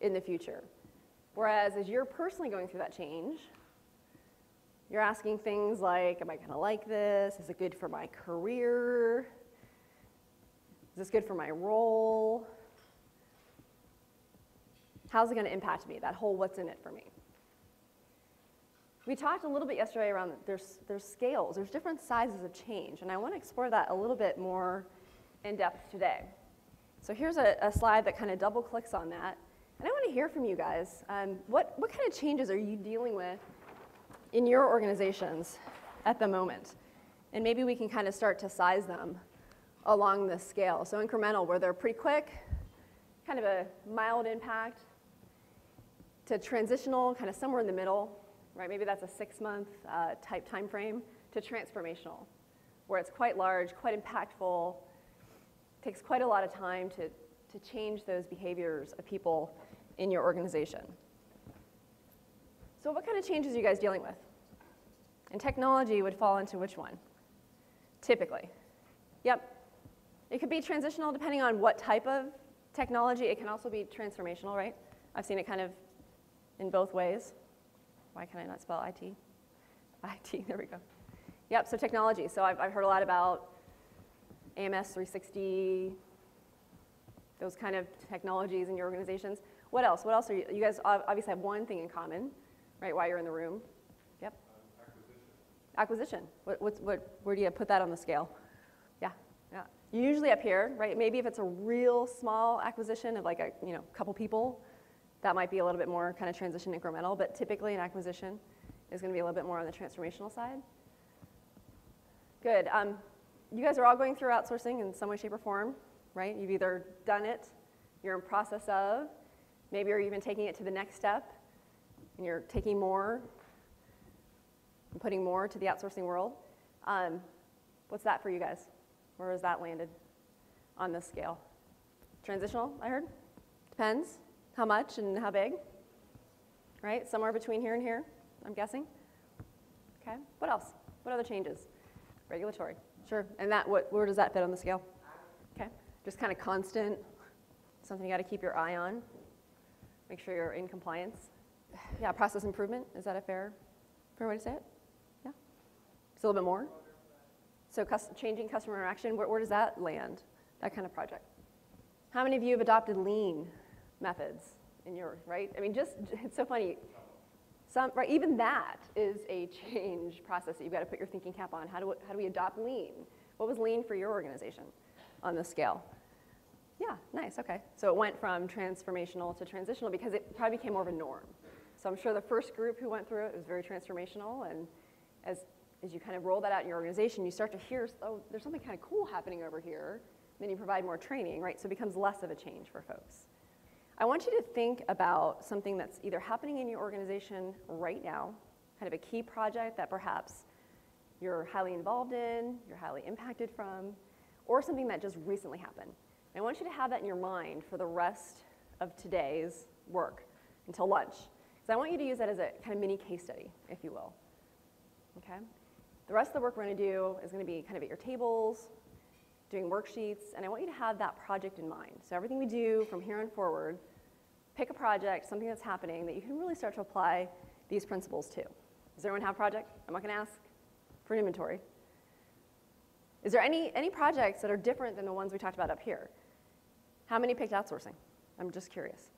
in the future. Whereas as you're personally going through that change, you're asking things like, am I gonna like this? Is it good for my career? Is this good for my role? How's it gonna impact me? That whole what's in it for me. We talked a little bit yesterday around there's scales, there's different sizes of change, and I want to explore that a little bit more in depth today. So here's a slide that kind of double clicks on that, and I want to hear from you guys. What kind of changes are you dealing with in your organizations at the moment? And maybe we can kind of start to size them along this scale. So incremental, where they're pretty quick, kind of a mild impact, to transitional, kind of somewhere in the middle, right? Maybe that's a 6-month type time frame, to transformational, where it's quite large, quite impactful, takes quite a lot of time to change those behaviors of people in your organization. So what kind of changes are you guys dealing with? And technology would fall into which one? Typically. Yep. It could be transitional depending on what type of technology. It can also be transformational, right? I've seen it kind of in both ways. Why can I not spell IT? IT, there we go. Yep, so technology. So I've heard a lot about AMS 360, those kind of technologies in your organizations. What else? What else are you guys obviously have one thing in common, right, while you're in the room. Yep. Acquisition. Where do you put that on the scale? Yeah. Usually up here, right? Maybe if it's a real small acquisition of like a couple people, that might be a little bit more kind of transition incremental, but typically an acquisition is going to be a little bit more on the transformational side. Good. You guys are all going through outsourcing in some way, shape, or form, right? You've either done it, you're in process of, maybe you're even taking it to the next step, and you're taking more and putting more to the outsourcing world. What's that for you guys? Where has that landed on this scale? Transitional, I heard? Depends. How much and how big? Right? Somewhere between here and here, I'm guessing. Okay. What else? What other changes? Regulatory. Sure. And that, where does that fit on the scale? Okay. Just kind of constant, something you got to keep your eye on. Make sure you're in compliance. Yeah, process improvement. Is that a fair way to say it? Yeah. Just a little bit more. So changing customer interaction, where does that land? That kind of project. How many of you have adopted lean methods in your, right? I mean, it's so funny. Right, even that is a change process that you've got to put your thinking cap on. How do we adopt lean? What was lean for your organization on this scale? Yeah, nice, okay. So it went from transformational to transitional because it probably became more of a norm. So I'm sure the first group who went through it was very transformational, and as you kind of roll that out in your organization, you start to hear, oh, there's something kind of cool happening over here. Then you provide more training, right? So it becomes less of a change for folks. I want you to think about something that's either happening in your organization right now, kind of a key project that perhaps you're highly involved in, you're highly impacted from, or something that just recently happened. And I want you to have that in your mind for the rest of today's work until lunch. Because I want you to use that as a kind of mini case study, if you will. Okay? The rest of the work we're going to do is going to be kind of at your tables, doing worksheets, and I want you to have that project in mind. So everything we do from here on forward, pick a project, something that's happening that you can really start to apply these principles to. Does everyone have a project? I'm not going to ask for an inventory. Is there any projects that are different than the ones we talked about up here? How many picked outsourcing? I'm just curious.